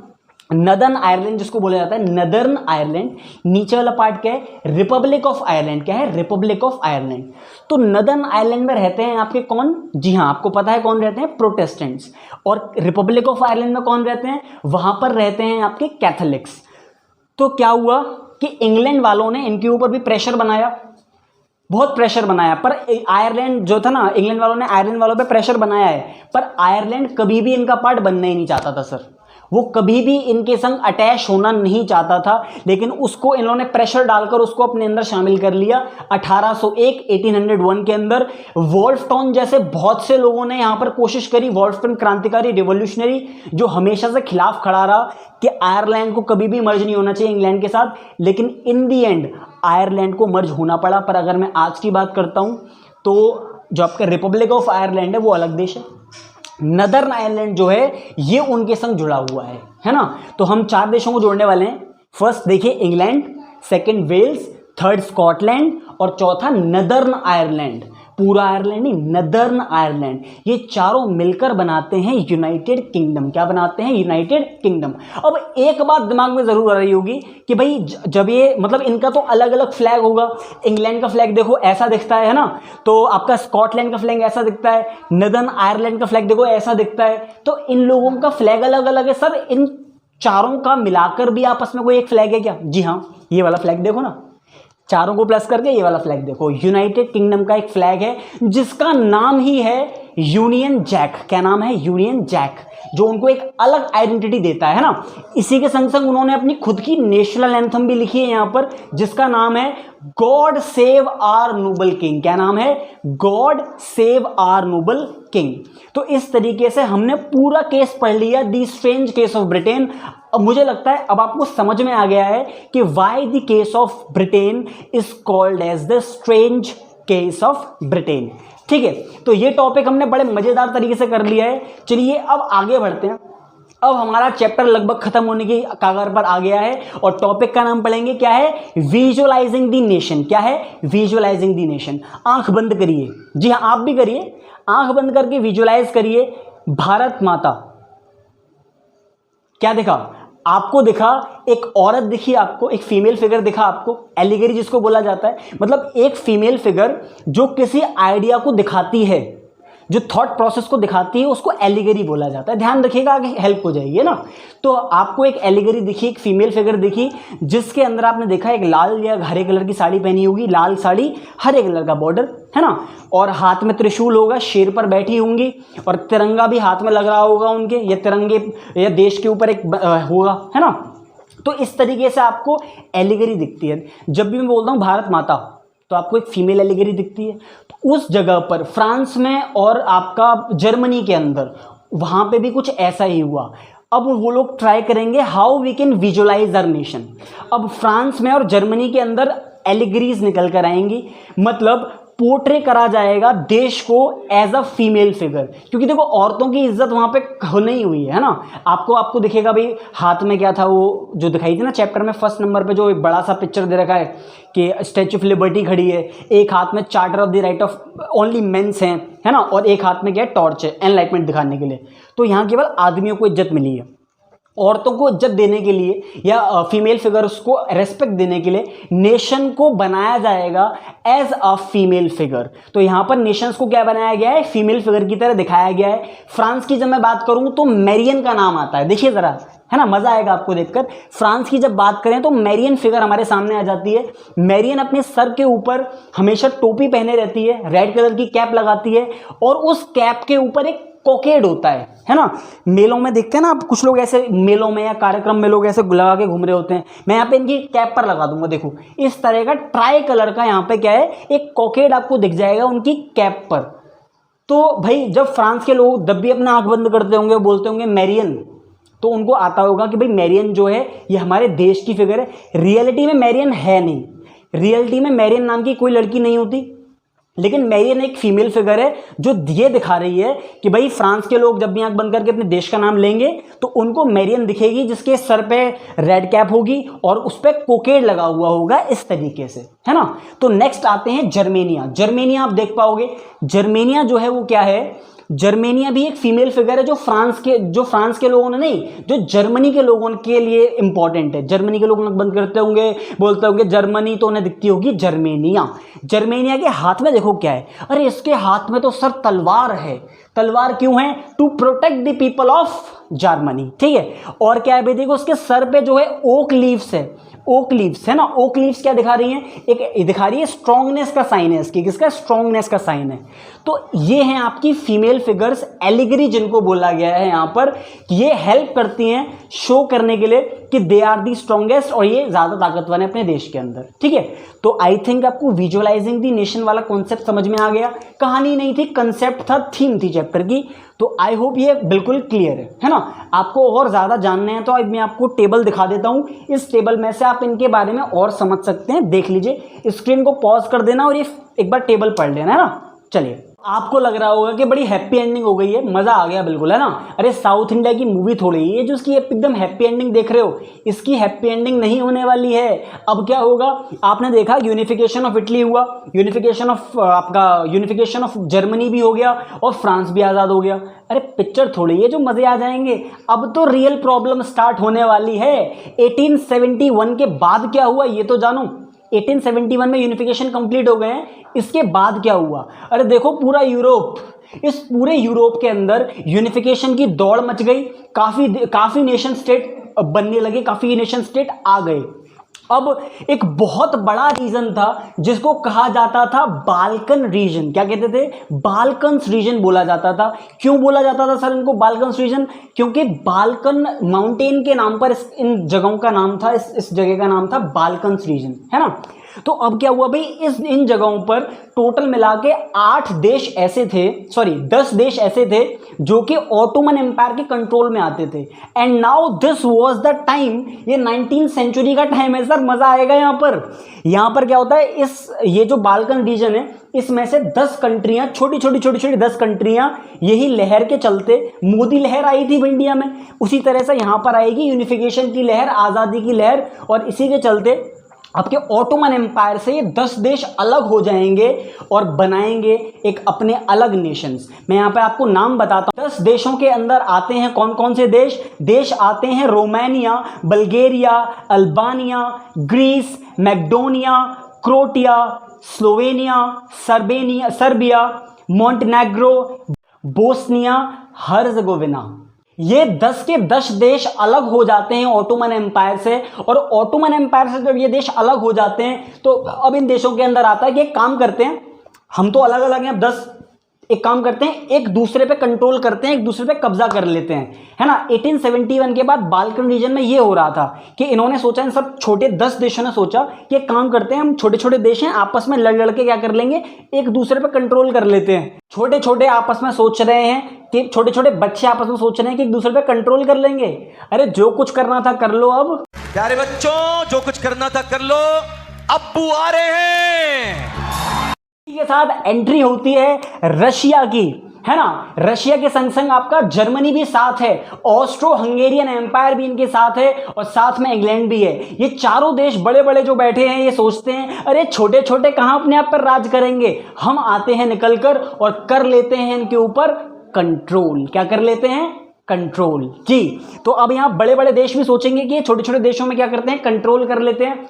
नदर्न आयरलैंड जिसको बोला जाता है, नदर्न आयरलैंड। नीचे वाला पार्ट क्या है, रिपब्लिक ऑफ आयरलैंड। क्या है, रिपब्लिक ऑफ आयरलैंड। तो नदर्न आयरलैंड में रहते हैं आपके कौन, जी हाँ आपको पता है कौन रहते हैं, प्रोटेस्टेंट्स। और रिपब्लिक ऑफ आयरलैंड में कौन रहते हैं, वहां पर रहते हैं आपके कैथोलिक्स। तो क्या हुआ कि इंग्लैंड वालों ने इनके ऊपर भी प्रेशर बनाया, बहुत प्रेशर बनाया, पर आयरलैंड जो था ना, इंग्लैंड वालों ने आयरलैंड वालों पे प्रेशर बनाया है, पर आयरलैंड कभी भी इनका पार्ट बनना ही नहीं चाहता था सर। वो कभी भी इनके संग अटैच होना नहीं चाहता था, लेकिन उसको इन्होंने प्रेशर डालकर उसको अपने अंदर शामिल कर लिया। 1801 के अंदर वॉल्फटाउन जैसे बहुत से लोगों ने यहाँ पर कोशिश करी, वॉल्फटाउन क्रांतिकारी रिवोल्यूशनरी जो हमेशा से खिलाफ खड़ा रहा कि आयरलैंड को कभी भी मर्ज नहीं होना चाहिए इंग्लैंड के साथ, लेकिन इन दी एंड आयरलैंड को मर्ज होना पड़ा। पर अगर मैं आज की बात करता हूँ तो जो आपका रिपब्लिक ऑफ आयरलैंड है वो अलग देश है, नदर्न आयरलैंड जो है ये उनके संग जुड़ा हुआ है ना। तो हम 4 देशों को जोड़ने वाले हैं। फर्स्ट देखिए England, second Wales, third Scotland और चौथा नदर्न आयरलैंड। पूरा आयरलैंड नहीं, नदर्न आयरलैंड। ये चारों मिलकर बनाते हैं यूनाइटेड किंगडम। क्या बनाते हैं, यूनाइटेड किंगडम। अब एक बात दिमाग में जरूर आ रही होगी कि भाई जब ये मतलब इनका तो अलग अलग फ्लैग होगा, इंग्लैंड का फ्लैग देखो ऐसा दिखता है ना, तो आपका स्कॉटलैंड का फ्लैग ऐसा दिखता है, नदर्न आयरलैंड का फ्लैग देखो ऐसा दिखता है, तो इन लोगों का फ्लैग अलग अलग है। सर इन चारों का मिलाकर भी आपस में कोई एक फ्लैग है क्या, जी हाँ ये वाला फ्लैग देखो ना, चारों को प्लस करके ये वाला फ्लैग देखो, यूनाइटेड किंगडम का एक फ्लैग है जिसका नाम ही है यूनियन जैक। क्या नाम है, यूनियन जैक, जो उनको एक अलग आइडेंटिटी देता है ना। इसी के संग संग उन्होंने अपनी खुद की नेशनल एंथम भी लिखी है यहाँ पर, जिसका नाम है God save our noble king. क्या नाम है, God save our noble king. तो इस तरीके से हमने पूरा केस पढ़ लिया, the strange case of Britain. अब मुझे लगता है अब आपको समझ में आ गया है कि why the case of Britain is called as the strange case of Britain. ठीक है, तो ये टॉपिक हमने बड़े मजेदार तरीके से कर लिया है। चलिए अब आगे बढ़ते हैं। अब हमारा चैप्टर लगभग खत्म होने की कगार पर आ गया है और टॉपिक का नाम पढ़ेंगे, क्या है, विजुअलाइजिंग द नेशन। क्या है, विजुअलाइजिंग द नेशन। आंख बंद करिए, जी हाँ आप भी करिए, आंख बंद करके विजुअलाइज करिए भारत माता। क्या दिखा आपको, दिखा एक औरत दिखी आपको, एक फीमेल फिगर दिखा आपको, एलिगेरी जिसको बोला जाता है, मतलब एक फीमेल फिगर जो किसी आइडिया को दिखाती है, जो थॉट प्रोसेस को दिखाती है, उसको एलिगेरी बोला जाता है। ध्यान रखिएगा आगे हेल्प हो जाएगी ना। तो आपको एक एलिगेरी दिखी, एक फीमेल फिगर दिखी, जिसके अंदर आपने देखा एक लाल या हरे कलर की साड़ी पहनी होगी, लाल साड़ी हरे कलर का बॉर्डर है ना, और हाथ में त्रिशूल होगा, शेर पर बैठी होंगी और तिरंगा भी हाथ में लग रहा होगा उनके, या तिरंगे या देश के ऊपर एक होगा है ना। तो इस तरीके से आपको एलिगेरी दिखती है। जब भी मैं बोलता हूँ भारत माता तो आपको एक फीमेल एलिगेरी दिखती है। तो उस जगह पर फ्रांस में और आपका जर्मनी के अंदर वहाँ पे भी कुछ ऐसा ही हुआ। अब वो लोग ट्राई करेंगे how we can visualize our nation. अब फ्रांस में और जर्मनी के अंदर एलिगेरीज निकल कर आएंगी, मतलब पोर्ट्रे करा जाएगा देश को एज अ फीमेल फिगर, क्योंकि देखो औरतों की इज्जत वहाँ पे नहीं हुई है ना। आपको दिखेगा भाई हाथ में क्या था, वो जो दिखाई थी ना चैप्टर में फर्स्ट नंबर पे, जो एक बड़ा सा पिक्चर दे रखा है कि स्टैचू ऑफ लिबर्टी खड़ी है, एक हाथ में charter of the right of only men's है ना, और एक हाथ में क्या है, टॉर्च है एनलाइटमेंट दिखाने के लिए। तो यहाँ केवल आदमियों को इज्जत मिली है। औरतों को इज्जत देने के लिए या फीमेल फिगर्स को रेस्पेक्ट देने के लिए नेशन को बनाया जाएगा एज अ फीमेल फिगर। तो यहाँ पर नेशंस को क्या बनाया गया है, फीमेल फिगर की तरह दिखाया गया है। फ्रांस की जब मैं बात करूँ तो मैरियन का नाम आता है, देखिए ज़रा है ना, मज़ा आएगा आपको देखकर। फ्रांस की जब बात करें तो मैरियन फिगर हमारे सामने आ जाती है। मैरियन अपने सर के ऊपर हमेशा टोपी पहने रहती है, रेड कलर की कैप लगाती है और उस कैप के ऊपर एक कोकेड होता है ना। मेलों में देखते हैं ना आप, कुछ लोग ऐसे मेलों में या कार्यक्रम में लोग ऐसे लगा के घूम रहे होते हैं। मैं यहाँ पे इनकी कैप पर लगा दूंगा, देखो इस तरह का ट्राई कलर का यहाँ पे क्या है, एक कोकेड आपको दिख जाएगा उनकी कैप पर। तो भाई जब फ्रांस के लोग जब भी अपना आंख बंद करते होंगे, बोलते होंगे मैरियन, तो उनको आता होगा कि भाई मैरियन जो है ये हमारे देश की फिगर है। रियलिटी में मैरियन है नहीं, रियलिटी में मैरियन नाम की कोई लड़की नहीं होती, लेकिन मैरियन एक फीमेल फिगर है जो ये दिखा रही है कि भाई फ्रांस के लोग जब भी आंख बंद करके अपने देश का नाम लेंगे तो उनको मैरियन दिखेगी, जिसके सर पे रेड कैप होगी और उस पर कोकेड लगा हुआ होगा, इस तरीके से, है ना। तो नेक्स्ट आते हैं जर्मेनिया। जर्मेनिया आप देख पाओगे, जर्मेनिया जो है वो क्या है, जर्मेनिया भी एक फीमेल फिगर है जो फ्रांस के लोगों ने नहीं, जो जर्मनी के लोगों के लिए इंपॉर्टेंट है। जर्मनी के लोग बंद करते होंगे, बोलते होंगे जर्मनी, तो उन्हें दिखती होगी जर्मेनिया। जर्मेनिया के हाथ में देखो क्या है, अरे इसके हाथ में तो सर तलवार है। तलवार क्यों है? To protect the people of Germany, ठीक है। और क्या है भाई, देखो उसके सर पे जो है ओक लीव्स है, ओक लीव्स है ना। ओक लीव्स क्या दिखा रही हैं? एक दिखा रही है स्ट्रांगनेस का साइन है इसकी, किसका? स्ट्रांगनेस का साइन है। तो ये हैं आपकी फीमेल फिगर्स, एलिगरी जिनको बोला गया है यहाँ पर, ये हेल्प करती हैं शो करने के लिए कि दे आर दी स्ट्रांगेस्ट और ये ज़्यादा ताकतवर है अपने देश के अंदर, ठीक है। तो आई थिंक आपको विजुअलाइजिंग दी नेशन वाला कॉन्सेप्ट समझ में आ गया। कहानी नहीं थी, कंसेप्ट था, थीम थी चैप्टर की। तो आई होप ये बिल्कुल क्लियर है ना। आपको और ज़्यादा जानने हैं तो अब मैं आपको टेबल दिखा देता हूँ। इस टेबल में से आप इनके बारे में और समझ सकते हैं, देख लीजिए। स्क्रीन को पॉज कर देना और ये एक बार टेबल पढ़ लेना, है ना। चलिए, आपको लग रहा होगा कि बड़ी हैप्पी एंडिंग हो गई है, मज़ा आ गया बिल्कुल, है ना। अरे साउथ इंडिया की मूवी थोड़ी है जो उसकी एकदम हैप्पी एंडिंग देख रहे हो, इसकी हैप्पी एंडिंग नहीं होने वाली है। अब क्या होगा, आपने देखा यूनिफिकेशन ऑफ इटली हुआ, यूनिफिकेशन ऑफ जर्मनी भी हो गया और फ्रांस भी आज़ाद हो गया। अरे पिक्चर थोड़ी है जो मज़े आ जाएंगे, अब तो रियल प्रॉब्लम स्टार्ट होने वाली है। 1871 के बाद क्या हुआ ये तो जानो। 1871 में यूनिफिकेशन कंप्लीट हो गए हैं, इसके बाद क्या हुआ? अरे देखो पूरा यूरोप, इस पूरे यूरोप के अंदर यूनिफिकेशन की दौड़ मच गई। काफ़ी नेशन स्टेट बनने लगे, काफ़ी नेशन स्टेट आ गए। अब एक बहुत बड़ा रीजन था जिसको कहा जाता था बाल्कन रीजन। क्या कहते थे? बाल्कन्स रीजन बोला जाता था। क्यों बोला जाता था सर इनको बाल्कन्स रीजन? क्योंकि बाल्कन माउंटेन के नाम पर इन जगहों का नाम था, इस जगह का नाम था बाल्कन्स रीजन, है ना। तो अब क्या हुआ भाई, इन जगहों पर टोटल मिला के 10 देश ऐसे थे जो कि ऑटोमन एम्पायर के कंट्रोल में आते थे। And now this was the time, ये 19th सेंचुरी का टाइम है सर, मजा आएगा यहाँ पर क्या होता है, ये जो बाल्कन रीजन है इसमें से 10 कंट्रियां, छोटी छोटी 10 कंट्रियां, यही लहर के चलते मोदी लहर आई थी इंडिया में, उसी तरह से यहाँ पर आएगी यूनिफिकेशन की लहर, आज़ादी की लहर, और इसी के चलते आपके ऑटोमन एम्पायर से ये 10 देश अलग हो जाएंगे और बनाएंगे एक अपने अलग नेशंस। मैं यहाँ पे आपको नाम बताता हूँ। 10 देशों के अंदर आते हैं कौन कौन से देश आते हैं? Romania, Bulgaria, Albania, Greece, Macedonia, Croatia, Slovenia, Serbia, Montenegro, Bosnia Herzegovina. ये 10 के 10 देश अलग हो जाते हैं ऑटोमन एम्पायर से, और ऑटोमन एम्पायर से जब ये देश अलग हो जाते हैं तो अब इन देशों के अंदर आता है कि एक काम करते हैं, हम तो अलग अलग हैं, 10 एक काम करते हैं, एक दूसरे पे कंट्रोल करते हैं, एक दूसरे पे कब्जा कर लेते हैं, है ना। 1871 के बाद बाल्कन रीजन में ये हो रहा था कि इन्होंने सोचा, इन सब छोटे 10 देशों ने सोचा कि एक काम करते हैं, हम छोटे छोटे देश हैं, आपस में लड़ के क्या कर लेंगे, एक दूसरे पे कंट्रोल कर लेते हैं। छोटे छोटे आपस में सोच रहे हैं कि छोटे छोटे बच्चे आपस में सोच रहे हैं कि एक दूसरे पे कंट्रोल कर लेंगे। अरे जो कुछ करना था कर लो। अब प्यारे बच्चों, जो कुछ करना था कर लो, अब्बू आ रहे हैं। के साथ एंट्री होती है रशिया की, है ना। रशिया के संग संग आपका जर्मनी भी साथ है, ऑस्ट्रो हंगेरियन एम्पायर भी इनके साथ है, और साथ में इंग्लैंड भी है। ये चारों देश बड़े बड़े जो बैठे हैं ये सोचते हैं, अरे छोटे छोटे कहां अपने आप पर राज करेंगे, हम आते हैं निकलकर और कर लेते हैं इनके ऊपर कंट्रोल। क्या कर लेते हैं? कंट्रोल जी। तो अब यहां बड़े बड़े देश भी सोचेंगे कि छोटे छोटे देशों में क्या करते हैं, कंट्रोल कर लेते हैं।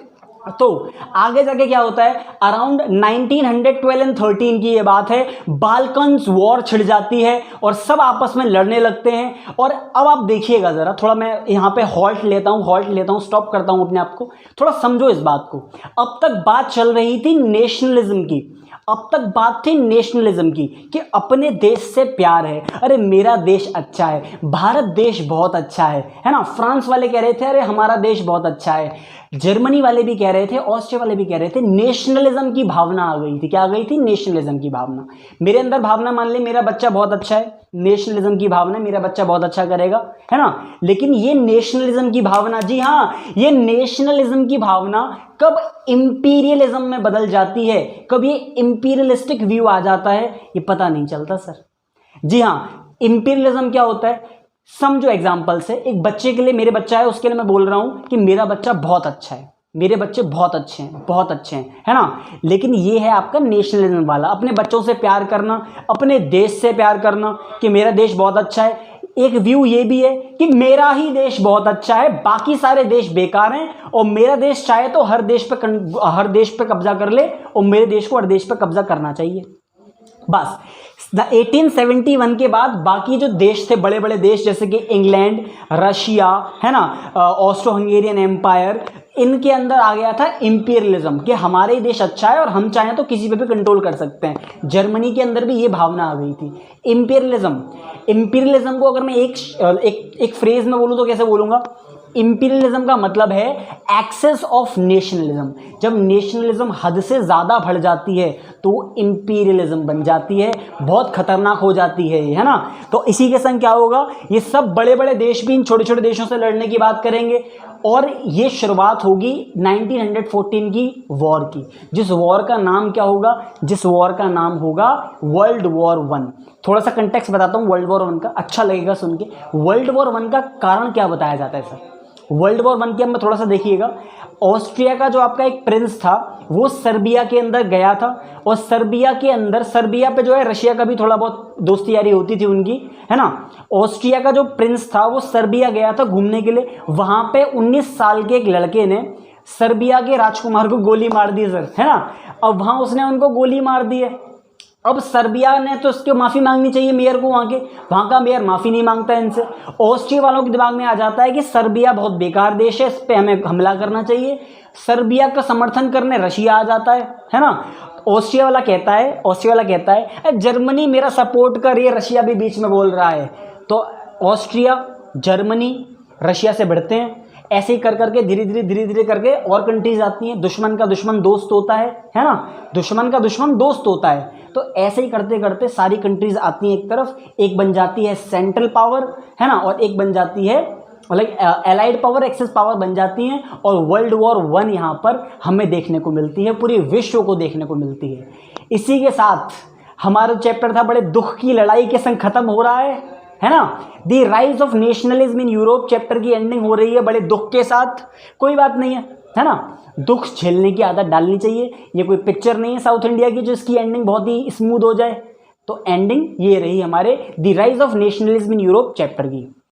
तो आगे जाके क्या होता है, अराउंड 1912 एंड 13 की ये बात है, बाल्कन्स वॉर छिड़ जाती है और सब आपस में लड़ने लगते हैं। और अब आप देखिएगा जरा, थोड़ा मैं यहाँ पे हॉल्ट लेता हूँ, स्टॉप करता हूँ अपने आप को, थोड़ा समझो इस बात को। अब तक बात चल रही थी नेशनलिज्म की, कि अपने देश से प्यार है, अरे मेरा देश अच्छा है, भारत देश बहुत अच्छा है ना। फ्रांस वाले कह रहे थे अरे हमारा देश बहुत अच्छा है, जर्मनी वाले भी कह रहे थे, ऑस्ट्रिया वाले भी कह रहे थे। नेशनलिज्म की भावना आ गई थी। क्या आ गई थी? नेशनलिज्म की भावना। मेरे अंदर भावना, मान ले मेरा बच्चा बहुत अच्छा है, नेशनलिज्म की भावना, मेरा बच्चा बहुत अच्छा करेगा, है ना। लेकिन ये नेशनलिज्म की भावना, जी हाँ, ये नेशनलिज्म की भावना कब इंपीरियलिज्म में बदल जाती है, कब ये इंपीरियलिस्टिक व्यू आ जाता है, ये पता नहीं चलता सर। जी हाँ, इंपीरियलिज्म क्या होता है, समझो एग्जांपल्स है, एक बच्चे के लिए, मेरे बच्चा है उसके लिए मैं बोल रहा हूं कि मेरा बच्चा बहुत अच्छा है, मेरे बच्चे बहुत अच्छे हैं, बहुत अच्छे हैं, है ना। लेकिन ये है आपका नेशनलिज्म वाला, अपने बच्चों से प्यार करना, अपने देश से प्यार करना कि मेरा देश बहुत अच्छा है। एक व्यू ये भी है कि मेरा ही देश बहुत अच्छा है, बाकी सारे देश बेकार हैं, और मेरा देश चाहे तो हर देश पे कब्जा कर ले, और मेरे देश को हर देश पे कब्जा करना चाहिए। बस 1871 के बाद बाकी जो देश थे, बड़े बड़े देश जैसे कि इंग्लैंड, रशिया, है ना, ऑस्ट्रो हंगेरियन एम्पायर, इनके अंदर आ गया था इंपीरियलिज्म कि हमारे ही देश अच्छा है और हम चाहें तो किसी पे भी कंट्रोल कर सकते हैं। जर्मनी के अंदर भी ये भावना आ गई थी। इंपीरियलिज्म को अगर मैं एक फ्रेज में बोलूँ तो कैसे बोलूँगा, इंपीरियलिज्म का मतलब है एक्सेस ऑफ नेशनलिज्म। जब नेशनलिज्म हद से ज़्यादा बढ़ जाती है तो इंपीरियलिज्म बन जाती है, बहुत खतरनाक हो जाती है ना। तो इसी के संग क्या होगा, ये सब बड़े बड़े देश भी इन छोटे छोटे देशों से लड़ने की बात करेंगे, और ये शुरुआत होगी 1914 की वॉर की, जिस वॉर का नाम क्या होगा, जिस वॉर का नाम होगा वर्ल्ड वॉर 1। थोड़ा सा कंटेक्स्ट बताता हूँ वर्ल्ड वॉर 1 का, अच्छा लगेगा सुन के। वर्ल्ड वॉर 1 का कारण क्या बताया जाता है सर, वर्ल्ड वॉर 1 के अंदर थोड़ा सा देखिएगा। ऑस्ट्रिया का जो आपका एक प्रिंस था वो सर्बिया के अंदर गया था, और सर्बिया के अंदर, सर्बिया पे जो है रशिया का भी थोड़ा बहुत दोस्ती यारी होती थी उनकी, है ना। ऑस्ट्रिया का जो प्रिंस था वो सर्बिया गया था घूमने के लिए, वहां पे 19 साल के एक लड़के ने सर्बिया के राजकुमार को गोली मार दी सर, है ना। अब वहां उसने उनको गोली मार दी है। अब सर्बिया ने तो उसकी माफ़ी मांगनी चाहिए मेयर को, वहाँ का मेयर माफ़ी नहीं मांगता इनसे। ऑस्ट्रिया वालों के दिमाग में आ जाता है कि सर्बिया बहुत बेकार देश है, इस पर हमें हमला करना चाहिए। सर्बिया का समर्थन करने रशिया आ जाता है ना। ऑस्ट्रिया वाला कहता है जर्मनी मेरा सपोर्ट कर, ये रशिया भी बीच में बोल रहा है। तो ऑस्ट्रिया, जर्मनी, रशिया से भिड़ते हैं। ऐसे ही कर करके धीरे धीरे करके और कंट्रीज आती हैं। दुश्मन का दुश्मन दोस्त होता है ना, दुश्मन का दुश्मन दोस्त होता है। तो ऐसे ही करते करते सारी कंट्रीज आती हैं एक तरफ, एक बन जाती है सेंट्रल पावर, है ना, और एक बन जाती है मतलब एलाइड पावर, एक्सेस पावर बन जाती हैं, और वर्ल्ड वॉर 1 यहाँ पर हमें देखने को मिलती है, पूरे विश्व को देखने को मिलती है। इसी के साथ हमारा चैप्टर था बड़े दुख की लड़ाई के संग खत्म हो रहा है ना। The rise of nationalism in Europe chapter की एंडिंग हो रही है बड़े दुख के साथ। कोई बात नहीं है ना, दुख झेलने की आदत डालनी चाहिए। ये कोई पिक्चर नहीं है साउथ इंडिया की जो इसकी एंडिंग बहुत ही स्मूथ हो जाए। तो एंडिंग ये रही हमारे the rise of nationalism in Europe chapter की।